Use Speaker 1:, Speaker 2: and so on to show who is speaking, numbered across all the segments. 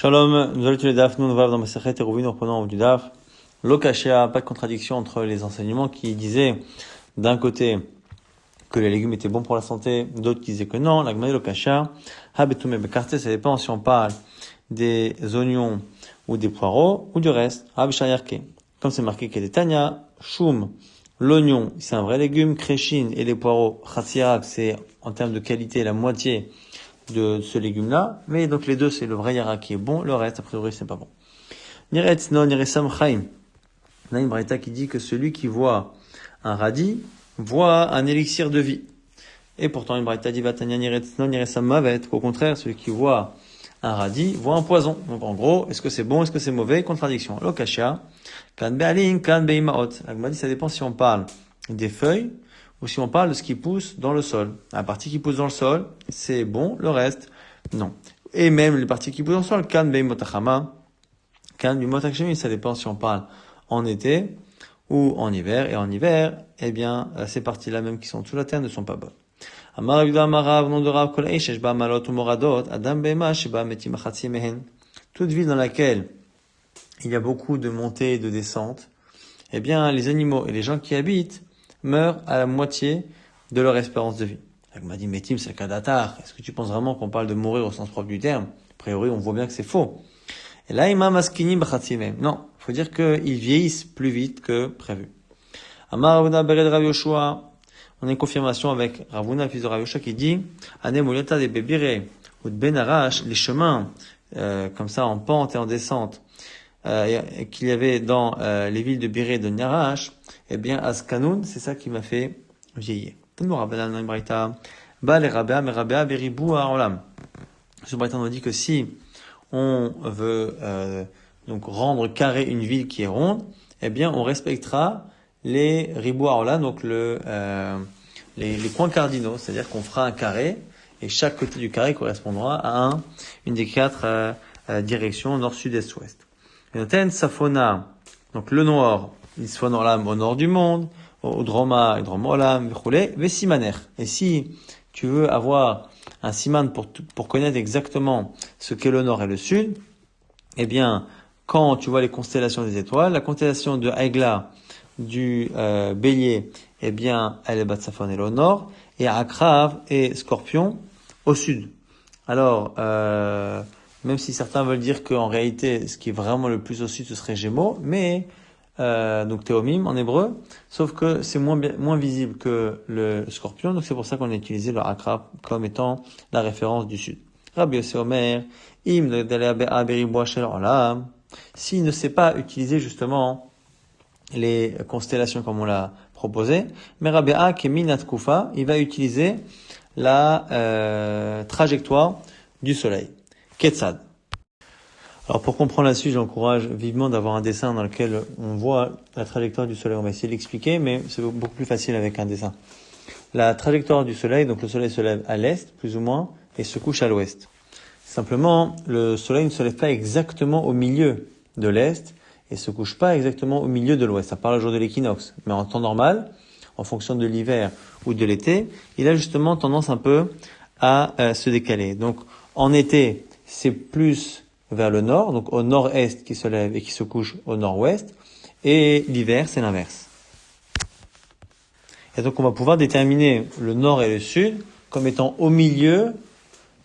Speaker 1: Shalom, nous allons étudier Daf, nous vav dans Masechet Eruvin, nous reprenons du Daf. Lokashia, pas de contradiction entre les enseignements qui disaient d'un côté que les légumes étaient bons pour la santé, d'autres qui disaient que non. La Gemara Lokashia, Habetume Bekarté, ça dépend si on parle des oignons ou des poireaux ou du reste. Habishayarke, comme c'est marqué qu'il y a des Tanya, Shum, l'oignon, c'est un vrai légume, Kreshin et les poireaux, Chatsirak, c'est en termes de qualité la moitié de ce légume-là, mais donc les deux, c'est le vrai yara qui est bon, le reste, a priori, c'est pas bon. Niretz non niresam chaim. On a une braïta qui dit que celui qui voit un radis voit un élixir de vie. Et pourtant, une braïta dit vatanya niretz non niresam mavet, qu'au contraire, celui qui voit un radis voit un poison. Donc en gros, est-ce que c'est bon, est-ce que c'est mauvais? Contradiction. Lokashia, kan be'alin, kan be'imaot. La Gemara dit, ça dépend si on parle des feuilles ou si on parle de ce qui pousse dans le sol. La partie qui pousse dans le sol, c'est bon, le reste, non. Et même les parties qui poussent dans le sol, kan beimotachama, kan bimotachemi, ça dépend si on parle en été ou en hiver. Et en hiver, eh bien, ces parties-là même qui sont sous la terre ne sont pas bonnes. Amar Yehuda Amarav, nom de Rav, kol eish ba malot ou moradot, adam beima sheba metim achatzi mehen. Toute ville dans laquelle il y a beaucoup de montées et de descentes, eh bien, les animaux et les gens qui habitent meurent à la moitié de leur espérance de vie. Elle m'a dit, Metim, c'est le cas d'Atar. Est-ce que tu penses vraiment qu'on parle de mourir au sens propre du terme? A priori, on voit bien que c'est faux. Et là, imam askini b'chatzimem. Non, faut dire qu'ils vieillissent plus vite que prévu. Amar Ravuna bered Rav Yoshua. On a une confirmation avec Ravuna, fils de Rav Yoshua, qui dit, Ane Moliata de Bebire, ou de Ben Arash, les chemins, comme ça, en pente et en descente, qu'il y avait dans les villes de Biré et de Narash, eh bien, Askanoun, c'est ça qui m'a fait vieillir. Ce Braïta nous dit que si on veut donc rendre carré une ville qui est ronde, eh bien, on respectera les ribou haolam, donc les coins cardinaux, c'est-à-dire qu'on fera un carré et chaque côté du carré correspondra à une des quatre directions nord, sud, est, ouest. Safona, donc le nord, il soit au nord du monde, au droma, et droma olam, vesimaner. Et si tu veux avoir un siman pour connaître exactement ce qu'est le nord et le sud, eh bien, quand tu vois les constellations des étoiles, la constellation de Aigla, du bélier, eh bien, elle est Batsafon, elle est au nord, et Akrav et Scorpion au sud. Alors, même si certains veulent dire qu'en réalité, ce qui est vraiment le plus au sud, ce serait Gémeaux, mais donc Théomim en hébreu, sauf que c'est moins visible que le Scorpion, donc c'est pour ça qu'on a utilisé le Akrab comme étant la référence du sud. Rabbi Yossi Omer, s'il ne sait pas utiliser justement les constellations comme on l'a proposé, mais Rabbi Keminat Kufa, il va utiliser la trajectoire du soleil. Ketzad. Alors pour comprendre la suite, j'encourage vivement d'avoir un dessin dans lequel on voit la trajectoire du soleil. On va essayer de l'expliquer, mais c'est beaucoup plus facile avec un dessin. La trajectoire du soleil, donc le soleil se lève à l'est, plus ou moins, et se couche à l'ouest. Simplement, le soleil ne se lève pas exactement au milieu de l'est et se couche pas exactement au milieu de l'ouest. Ça parle le jour de l'équinoxe. Mais en temps normal, en fonction de l'hiver ou de l'été, il a justement tendance un peu à se décaler. Donc en été, c'est plus vers le nord, donc au nord-est qui se lève et qui se couche au nord-ouest, et l'hiver, c'est l'inverse. Et donc on va pouvoir déterminer le nord et le sud comme étant au milieu,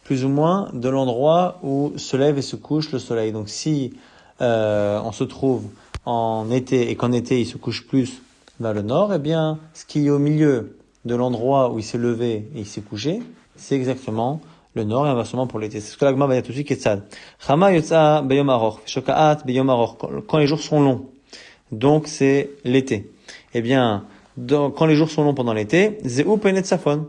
Speaker 1: plus ou moins, de l'endroit où se lève et se couche le soleil. Donc si on se trouve en été et qu'en été il se couche plus vers le nord, eh bien ce qui est au milieu de l'endroit où il s'est levé et il s'est couché, c'est exactement le nord et inversement pour l'été. C'est ce que la Gemara va dire tout de suite, Ketzad. Chama yotza beyom aroch, shokaat beyom aroch, quand les jours sont longs. Donc c'est l'été. Eh bien, quand les jours sont longs pendant l'été, zeu penet safon.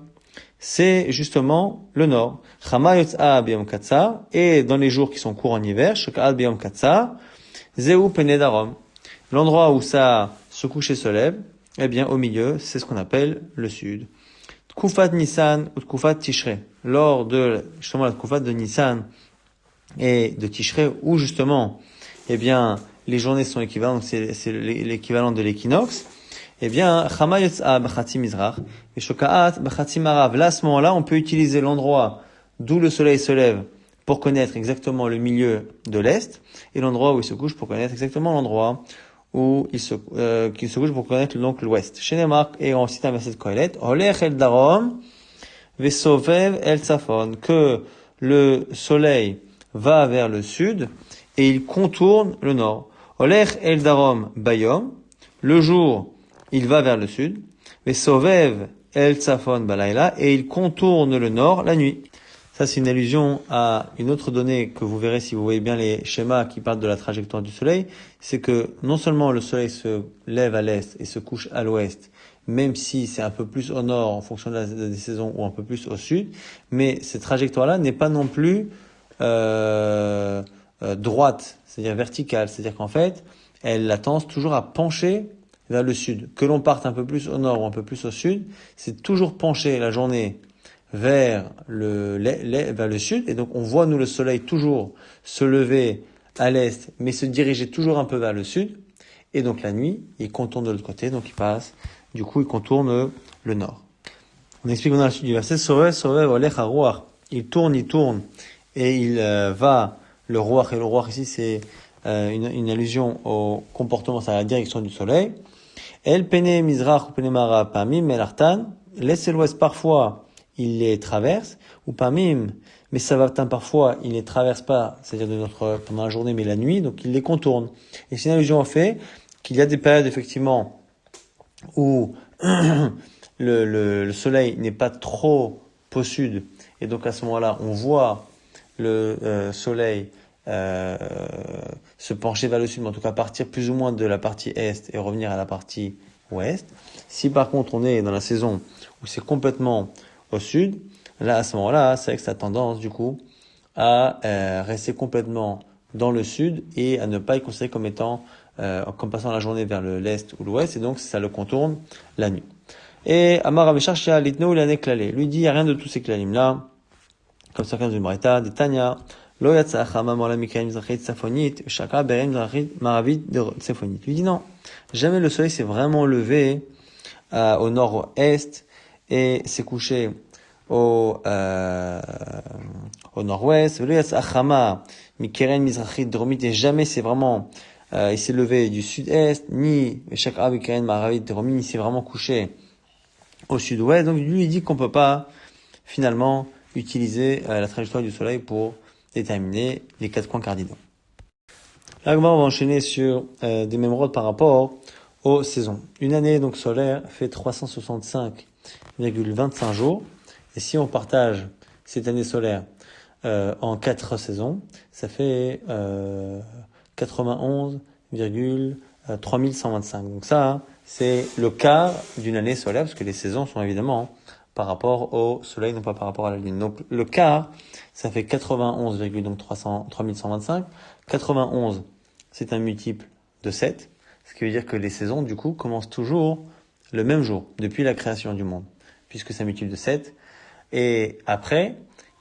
Speaker 1: C'est justement le nord. Chama yotza beyom katsar, et dans les jours qui sont courts en hiver, shokaat beyom katsar, zeu penet darom. L'endroit où ça se couche et se lève, eh bien, au milieu, c'est ce qu'on appelle le sud. Tkufat Nissan ou Tkufat Tishrei. Lors de, justement, la Tkufat de Nissan et de Tishrei, où justement, eh bien, les journées sont équivalentes, c'est l'équivalent de l'équinoxe, eh bien, Chama Yotza b'Chatzi Mizrach, et Shokaat b'Chatzi Marav. Là, à ce moment-là, on peut utiliser l'endroit d'où le soleil se lève pour connaître exactement le milieu de l'Est, et l'endroit où il se couche pour connaître exactement l'endroit où qu'il se couche pour connaître donc l'Ouest. Chez les marques, et on cite un verset de Kohelet, Olech el Darom, Vesovev el Safon, que le soleil va vers le sud, et il contourne le nord. Olech el Darom Bayom, le jour, il va vers le sud, Vesovev el Safon Balayla, et il contourne le nord la nuit. Ça, c'est une allusion à une autre donnée que vous verrez si vous voyez bien les schémas qui parlent de la trajectoire du soleil. C'est que non seulement le soleil se lève à l'est et se couche à l'ouest, même si c'est un peu plus au nord en fonction des saisons ou un peu plus au sud, mais cette trajectoire-là n'est pas non plus droite, c'est-à-dire verticale. C'est-à-dire qu'en fait, elle a tendance toujours à pencher vers le sud. Que l'on parte un peu plus au nord ou un peu plus au sud, c'est toujours pencher la journée vers le sud, et donc on voit nous le soleil toujours se lever à l'est, mais se diriger toujours un peu vers le sud, et donc la nuit, il contourne de l'autre côté, donc il contourne le nord. On explique dans la suite du verset, Sovev olech haruach, il tourne, et il va, le ruach, et le ruach ici c'est une allusion au comportement, c'est à la direction du soleil. El pene mizrach ou pene mara pamim melartan, l'est et l'ouest parfois il les traverse, ou pamim, mais ça va parfois, il les traverse pas, c'est-à-dire pendant la journée, mais la nuit, donc il les contourne. Et c'est une allusion au fait qu'il y a des périodes, effectivement, où le soleil n'est pas trop au sud, et donc à ce moment-là, on voit le soleil se pencher vers le sud, mais en tout cas partir plus ou moins de la partie est et revenir à la partie ouest. Si par contre on est dans la saison où c'est complètement au sud, là à ce moment-là, c'est vrai que ça a tendance du coup à rester complètement dans le sud et à ne pas y considérer comme étant comme passant la journée vers l'est ou l'ouest, et donc ça le contourne la nuit. Et Amar Avishar Litno il a éclalé. Lui dit il n'y a rien de tous ces clalim là, comme certains du Marita, des Tanya, Lo yatsa Hamam ola Mikael mizrachit safonit, Shaka berem mizrachit maravit safonit. Lui dit non, jamais le soleil s'est vraiment levé au nord-est et s'est couché au nord-ouest. Lo yatsa Hama Mikael mizrachit dromit, et jamais c'est vraiment il s'est levé du sud-est, ni Shaka berem maravit dromit, ni s'est vraiment couché au sud-ouest. Donc lui il dit qu'on peut pas finalement utiliser la trajectoire du soleil pour déterminer les 4 coins cardinaux. Là, on va enchaîner sur des mémoires par rapport aux saisons. Une année donc solaire fait 365,25 jours, et si on partage cette année solaire en 4 saisons, ça fait 91,3125. Donc ça, c'est le quart d'une année solaire, parce que les saisons sont évidemment par rapport au soleil, non pas par rapport à la lune. Donc le quart, ça fait 3125. 91, c'est un multiple de 7, ce qui veut dire que les saisons, du coup, commencent toujours le même jour, depuis la création du monde, puisque c'est un multiple de 7. Et après,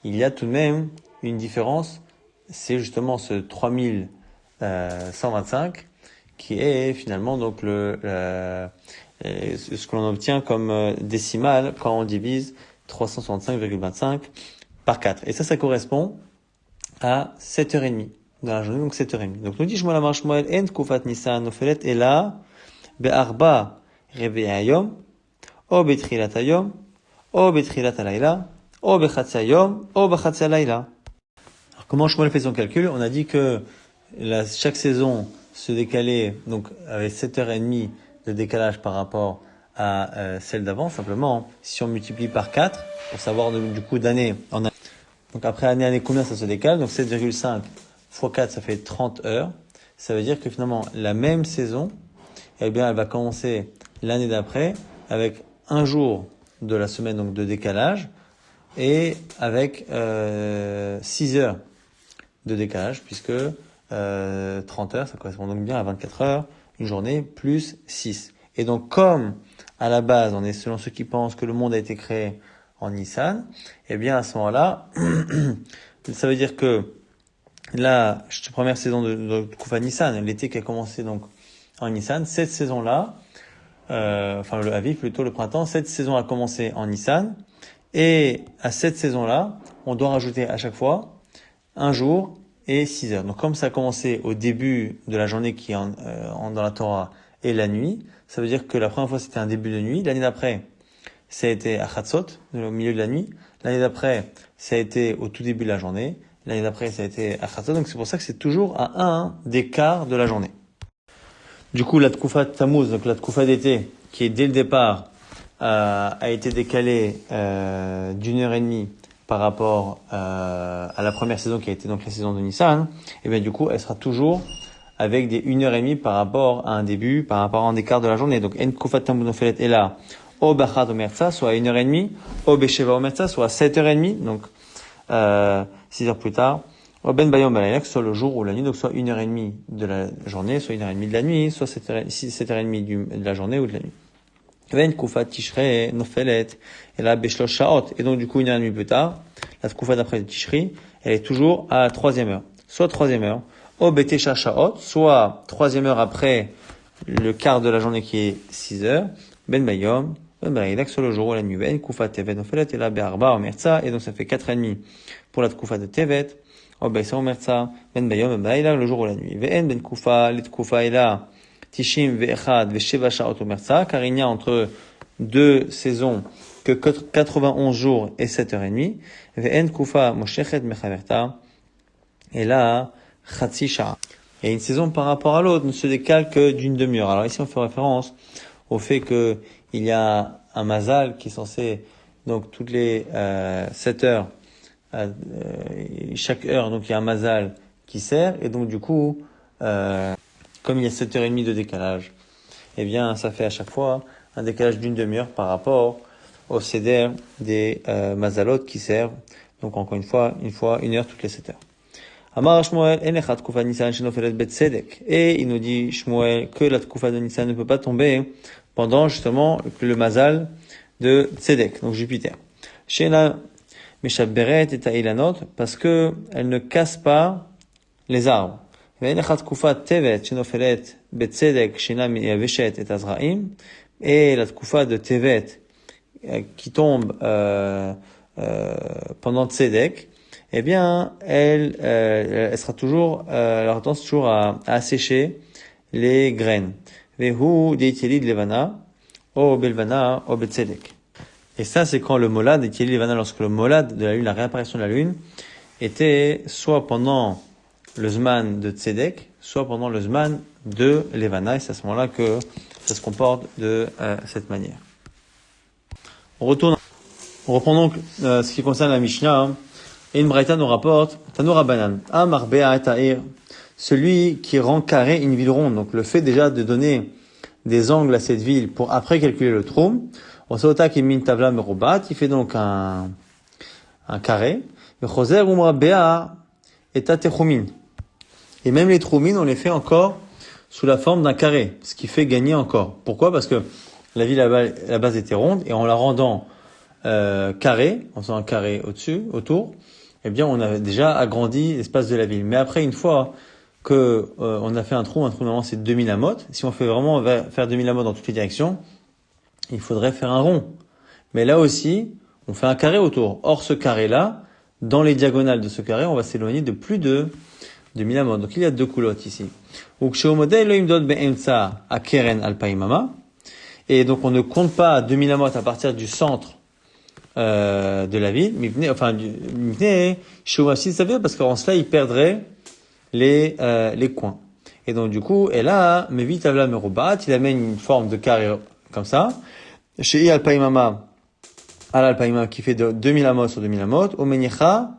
Speaker 1: il y a tout de même une différence, c'est justement ce 3125, qui est finalement donc ce que l'on obtient comme décimale quand on divise 365,25 par 4. Et ça correspond à 7h30 dans la journée, donc 7h30. Donc nous dit Shmuel Amar Shmuel, en kufat Nisan nofelet ela be'arba reve'i hayom, o betrilat hayom, o betrilat halayla, o bechatzi hayom, o bechatzi halayla. Alors comment Shmuel fait son calcul? On a dit que chaque saison se décalait donc avec 7h30 de décalage par rapport à celle d'avant. Simplement, si on multiplie par 4, pour savoir du coup d'année en année. Donc après année, combien ça se décale? Donc 7,5 fois 4, ça fait 30 heures. Ça veut dire que finalement, la même saison, eh bien, elle va commencer l'année d'après avec un jour de la semaine donc de décalage et avec 6 heures de décalage, puisque 30 heures, ça correspond donc bien à 24 heures, une journée plus 6. Et donc, comme à la base, on est selon ceux qui pensent que le monde a été créé en Nissan, eh bien à ce moment-là, ça veut dire que la première saison de Kufa Nissan, l'été qui a commencé donc en Nissan, cette saison-là, le Aviv plutôt, le printemps, cette saison a commencé en Nissan, et à cette saison-là, on doit rajouter à chaque fois un jour et 6 heures. Donc comme ça a commencé au début de la journée qui est dans la Torah et la nuit, ça veut dire que la première fois c'était un début de nuit, l'année d'après ça a été à Chatzot, au milieu de la nuit, l'année d'après ça a été au tout début de la journée, l'année d'après ça a été à Chatzot, donc c'est pour ça que c'est toujours à un d'écart de la journée. Du coup la Tkufa de Tammuz, donc la Tkufa d'été, qui est dès le départ a été décalée d'une heure et demie par rapport à la première saison qui a été donc la saison de Nissan, et bien du coup elle sera toujours avec des 1h30 par rapport à un début, par rapport à un écart de la journée. Donc en Tkufa Tammuz Nofelet est là au Bachad Omerza, soit à 1h30, au Besheva Omerza, soit à 7h30, donc 6 heures plus tard, au Ben Bayom Balayla, soit le jour ou la nuit, donc soit 1h30 de la journée, soit 1h30 de la nuit, soit 7h30 de la journée ou de la nuit. Ben Tkufa Tishrei Nofelet est là Beshlosh Shaot, et donc du coup 1h30 plus tard, la Tkufa d'après Tishri, elle est toujours à la 3e heure, soit 3e heure, au Betesha Shaot, soit 3e heure après le quart de la journée qui est 6 heures, Ben Bayom, Ben Balayla, soit le jour ou la nuit, Ben Tkufa Tevet Nofelet est là Be'arba Omerza, et donc ça fait 4h30 pour la Tkufa de Tevet, au Beisa Omerza, Ben Bayom, Ben Balayla, le jour ou la nuit, Ve'en Ben Tkufa, les Tkufa est là, Tishim ve'echad ve'sheva sha'ot omerza, car il n'y a entre deux saisons que 91 jours et 7h30. Ve'en kufa moshechet mechaverta. Et là, chatzi sha'a. Et une saison par rapport à l'autre ne se décale que d'une demi-heure. Alors ici, on fait référence au fait que il y a un mazal qui est censé, donc toutes les 7 heures, chaque heure, donc il y a un mazal qui sert, et donc du coup, comme il y a 7h30 de décalage, eh bien, ça fait à chaque fois un décalage d'une demi-heure par rapport au seder des mazalot qui servent. Donc, encore une heure toutes les 7 heures. Amar Shmuel, en echat tkufa Nisan shenofelet bet tzedek. Et il nous dit, Shmuel, que la tkufa de Nisan ne peut pas tomber pendant, justement, le mazal de tzedek, donc Jupiter. Shena meshaberet et ta'ilanot, parce que elle ne casse pas les arbres. Et la tkufa de Tevet qui tombe pendant Tzedek, eh bien elle sera toujours elle aura tendance toujours à assécher les graines. Vehu deiteli de levana o belvana o betzedek. Et ça c'est quand le molad deiteli levana, lorsque le molad de la lune, la réapparition de la lune, était soit pendant le Zman de Tzedek, soit pendant le Zman de Levana, et c'est à ce moment-là que ça se comporte de cette manière. On reprend donc ce qui concerne la Mishnah, et une Braïta nous rapporte, Tanura Banan, Amar Be'a Ta'ir, celui qui rend carré une ville ronde, donc le fait déjà de donner des angles à cette ville pour après calculer le troum, Osota Kimin Tavla Merubat, il fait donc un carré, Choser Umra Be'a et Tatechumin. Et même les troumines, on les fait encore sous la forme d'un carré, ce qui fait gagner encore. Pourquoi ? Parce que la ville à la base était ronde, et en la rendant carré, en faisant un carré autour, eh bien on a déjà agrandi l'espace de la ville. Mais après, une fois que on a fait un trou normalement c'est 2000 amot. Si on fait vraiment faire 2000 amot dans toutes les directions, il faudrait faire un rond. Mais là aussi, on fait un carré autour. Or ce carré-là, dans les diagonales de ce carré, on va s'éloigner de plus de 2000 amot. Donc il y a deux coulottes ici. Et donc on ne compte pas 2000 amot à partir du centre de la ville, parce qu'en cela il perdrait les coins. Et donc du coup, et là, il amène une forme de carré comme ça. Chez Alpaimama, Al-Alpaima qui fait de 2000 amot sur 2000 amot, Omenicha,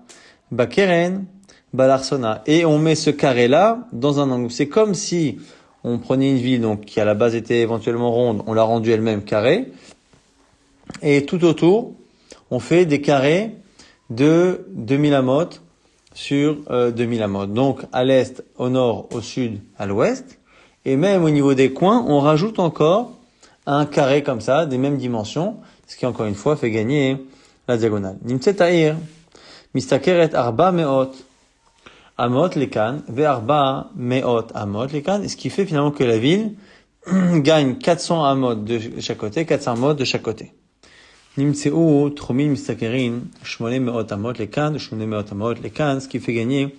Speaker 1: Bakeren, Balarsona. Et on met ce carré-là dans un angle. C'est comme si on prenait une ville donc qui à la base était éventuellement ronde, on l'a rendue elle-même carrée, et tout autour, on fait des carrés de 2000 amot sur 2000 amot. Donc à l'est, au nord, au sud, à l'ouest, et même au niveau des coins, on rajoute encore un carré comme ça, des mêmes dimensions, ce qui encore une fois fait gagner la diagonale. Nimtset ta'ir, mistakeret arba meot amot lekan, ve arba meot amot lekan, et ce qui fait finalement que la ville gagne 400 amot de chaque côté, 400 amot de chaque côté. Nimtseu, Tromin, Mistakerin, Shmone Meot Amot, les Kan, Shmone Meot Amot, les Kan, ce qui fait gagner,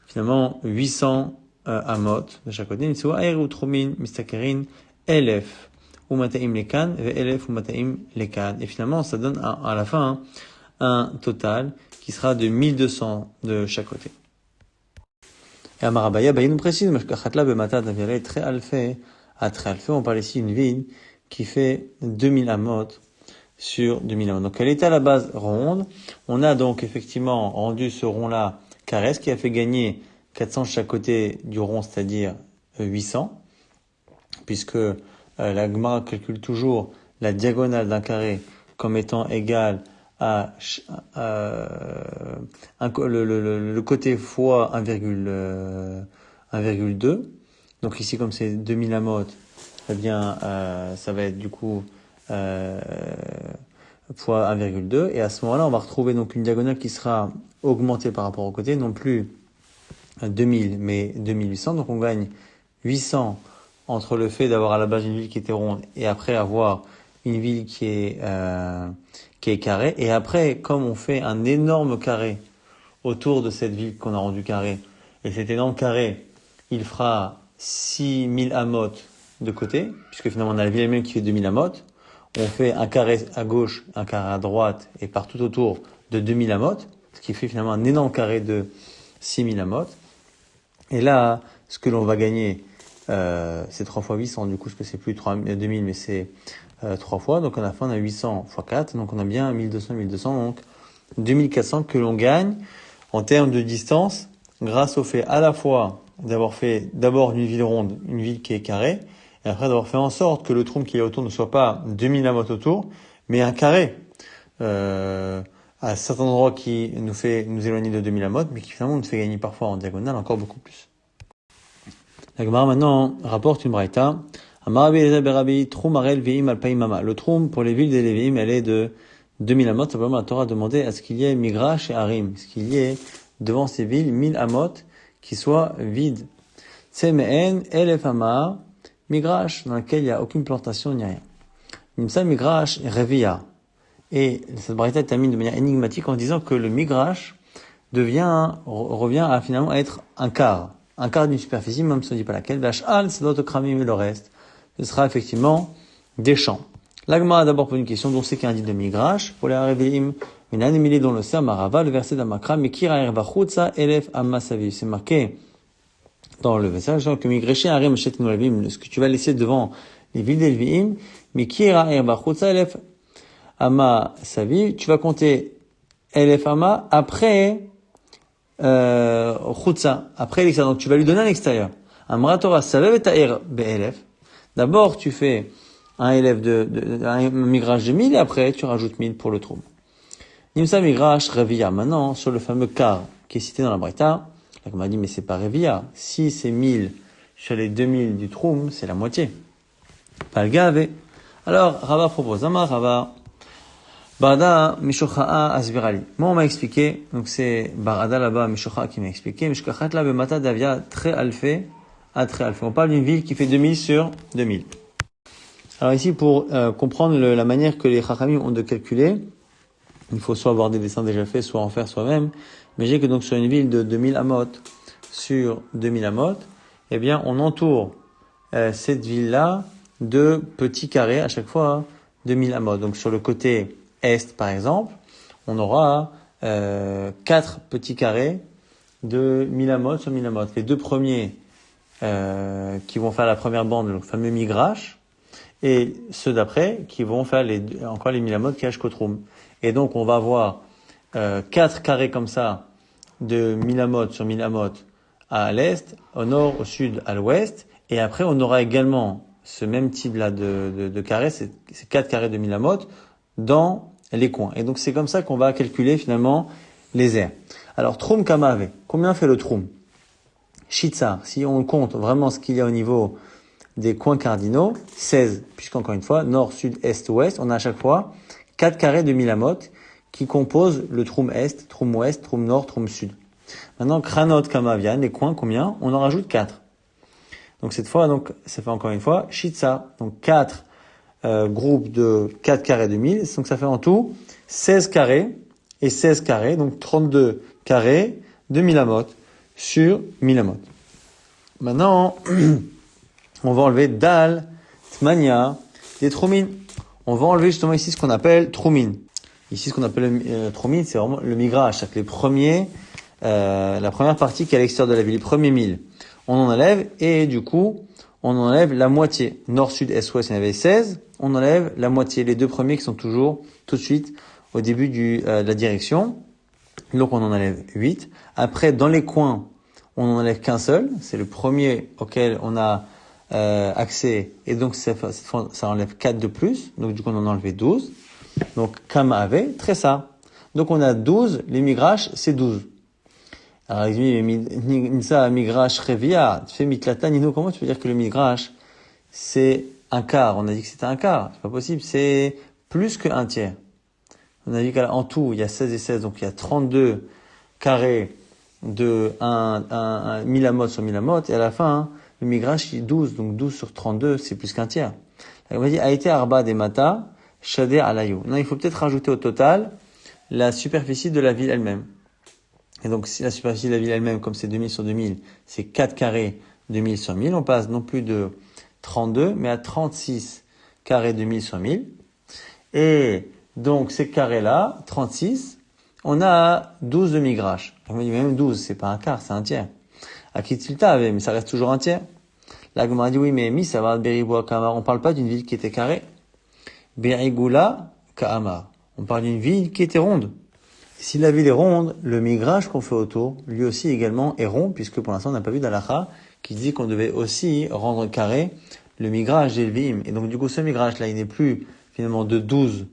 Speaker 1: finalement, 800 Amot de chaque côté. Nimtseu, Aeru, Tromin, Mistakerin, Elef, ou Mataim les Kan, et Elef, ou Mataim les Kan. Et finalement, ça donne à la fin un total qui sera de 1200 de chaque côté. Et Amarabaya, il nous précise, Meshkachatla, Bemata, Daviale, très alfé, à très alfé, on parle ici d'une ville qui fait 2000 Amot sur 2000 amot. Donc elle était à la base ronde. On a donc effectivement rendu ce rond-là carré, ce qui a fait gagner 400 de chaque côté du rond, c'est-à-dire 800, puisque la Gemara calcule toujours la diagonale d'un carré comme étant égale à le côté fois 1,2. Donc ici, comme c'est 2000 amot, eh bien ça va être du coup fois 1,2, et à ce moment-là, on va retrouver donc une diagonale qui sera augmentée par rapport au côté, non plus 2000, mais 2800. Donc on gagne 800 entre le fait d'avoir à la base une ville qui était ronde et après avoir une ville qui est carrée. Et après, comme on fait un énorme carré autour de cette ville qu'on a rendu carré, et cet énorme carré, il fera 6000 amot de côté, puisque finalement on a la ville elle-même qui fait 2000 amot. On fait un carré à gauche, un carré à droite et partout autour de 2000 amot, ce qui fait finalement un énorme carré de 6000 amot. Et là, ce que l'on va gagner, c'est 3 fois 800, du coup, parce que c'est plus 2000, mais c'est 3 fois. Donc à la fin, on a 800 fois 4, donc on a bien 1200, donc 2400 que l'on gagne en termes de distance, grâce au fait à la fois d'avoir fait d'abord une ville ronde, une ville qui est carrée, et après d'avoir fait en sorte que le trou qui est autour ne soit pas 2000 amot autour, mais un carré à certains endroits qui nous fait nous éloigner de 2000 amot, mais qui finalement nous fait gagner parfois en diagonale encore beaucoup plus. La Gemara maintenant rapporte une braïta. Le troum pour les villes des Lévi'im, elle est de 2000 amot. Simplement, la Torah a demandé à ce qu'il y ait migrash et harim, ce qu'il y ait devant ces villes 1000 amot qui soient vides. Tseme'en elef amar migrash, dans lequel il n'y a aucune plantation ni rien. Nimsa migrash revia. Et cette braïta termine de manière énigmatique en disant que le migrash revient à finalement être un quart d'une superficie, même si on ne dit pas laquelle. Vachal, c'est d'autres kramim et le reste. Ce sera effectivement des champs. L'Agma a d'abord posé une question, dont c'est qu'un dit de migrash, pour les Hareveim, une année dans le Samarava, le verset d'Amakra, Mekira Erbachutsa, Elef Amasavi. C'est marqué dans le verset, que Migreshi Harem Shetin Levim, ce que tu vas laisser devant les villes d'Elviim, Mekira Erbachutsa, Elef Amasavi, tu vas compter Elef Ama après Chutsa, après l'extérieur. Donc tu vas lui donner un extérieur. Amra Torah Savev et Ta'er Be'elef. D'abord tu fais un élève un migrage de 1000 et après tu rajoutes 1000 pour le trou. Nimsa migrage Revia. Maintenant, sur le fameux quart qui est cité dans la Braïta, là on m'a dit mais c'est pas Revia. Si c'est 1000 sur les 2000 du trou, c'est la moitié. Pas le gave. Alors Rava propose, Amar Rava Barada Mishocha'a Asvirali. Moi on m'a expliqué, donc c'est Barada là-bas Mishocha'a qui m'a expliqué, Mishkachat la Bemata Davia très alfé à très alfé. On parle d'une ville qui fait 2000 sur 2000. Alors ici, pour comprendre la manière que les Chachamim ont de calculer, il faut soit avoir des dessins déjà faits, soit en faire soi-même. Mais j'ai que donc sur une ville de 2000 amot sur 2000 amot, eh bien on entoure cette ville-là de petits carrés à chaque fois 2000 amot. Donc sur le côté est, par exemple, on aura 4 petits carrés de 1000 amot sur 1000 amot. Les deux premiers qui vont faire la première bande, le fameux migrash, et ceux d'après qui vont faire encore les 1000 amot qui est Ashkotrum. Et donc on va avoir 4 carrés comme ça de 1000 amot sur 1000 amot à l'est, au nord, au sud, à l'ouest, et après on aura également ce même type là de carrés, c'est 4 carrés de 1000 amot dans les coins. Et donc c'est comme ça qu'on va calculer finalement les aires. Alors Trum Kamave, combien fait le Trum? Shitsar, si on compte vraiment ce qu'il y a au niveau des coins cardinaux, 16, puisqu'encore une fois, nord, sud, est, ouest, on a à chaque fois 4 carrés de 1000 amot qui composent le Trum est, Trum ouest, Trum nord, Trum sud. Maintenant, Kranot Kamavian, les coins, combien? On en rajoute 4. Donc cette fois, donc ça fait encore une fois Shitsar, donc 4 groupe de 4 carrés de 1000. Donc ça fait en tout 16 carrés et 16 carrés, donc 32 carrés de 1000 amot sur 1000 amot. Maintenant, on va enlever dal, tmania, et troumine. On va enlever justement ici ce qu'on appelle troumine. Ici, ce qu'on appelle le troumine, c'est vraiment le migrage. C'est-à-dire que les premiers, la première partie qui est à l'extérieur de la ville, les premiers 1000, on en enlève et du coup, on enlève la moitié. Nord, sud, est, ouest, il y en avait 16. On enlève la moitié, les deux premiers qui sont toujours tout de suite au début de la direction. Donc, on en enlève 8. Après, dans les coins, on n'en enlève qu'un seul. C'est le premier auquel on a accès. Et donc, ça enlève 4 de plus. Donc, du coup, on en a enlevé 12. Donc, Kama avait, très ça. Donc, on a 12. Les migrash, c'est 12. Alors, il dit, Nisa migrash revia. Tu fais mitlata, Nino, comment tu peux dire que le migrash, c'est un quart? On a dit que c'était un quart. C'est pas possible. C'est plus qu'un tiers. On a dit qu'en tout, il y a 16 et 16. Donc, il y a 32 carrés de 1000 amot sur 1000 amot. Et à la fin, le migrash, il est 12. Donc, 12 sur 32, c'est plus qu'un tiers. On va dire, a été arba des mata. Shader alayou. Non, il faut peut-être rajouter au total la superficie de la ville elle-même. Et donc, si la superficie de la ville elle-même, comme c'est 2000 sur 2000, c'est 4 carrés de 1000 sur 1000, on passe non plus de 32, mais à 36 carrés de 1000 sur 1000. Et donc, ces carrés-là, 36, on a 12 de migrash. On me dit même 12, c'est pas un quart, c'est un tiers. À Kitilta avait, mais ça reste toujours un tiers. La Gemara dit oui, mais mi, ça va, Beriboua Kamar. On parle pas d'une ville qui était carrée. Be'igula ka'amar. On parle d'une ville qui était ronde. Si la ville est ronde, le migrage qu'on fait autour, lui aussi également est rond, puisque pour l'instant on n'a pas vu d'Alacha qui dit qu'on devait aussi rendre carré le migrage d'Elvim. Et donc du coup ce migrage là, il n'est plus finalement de 12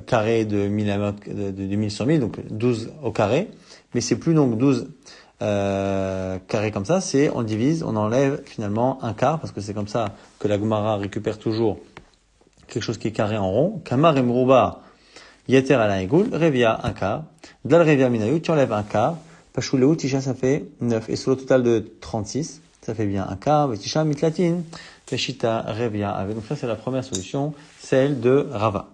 Speaker 1: carrés de 1000 sur 1000, donc 12 au carré, mais c'est plus donc 12 carré comme ça, c'est on divise, on enlève finalement un quart, parce que c'est comme ça que la Gemara récupère toujours quelque chose qui est carré en rond. Kamar et Mrouba, Yeter ala Egoul, Revia un quart, Dal Revia Minayut, tu enlèves un quart, Pachouleou, Tisha ça fait 9, et sur le total de 36, ça fait bien un quart, Tisha Mitlatin, Peshita Revia avec. Donc ça c'est la première solution, celle de Rava.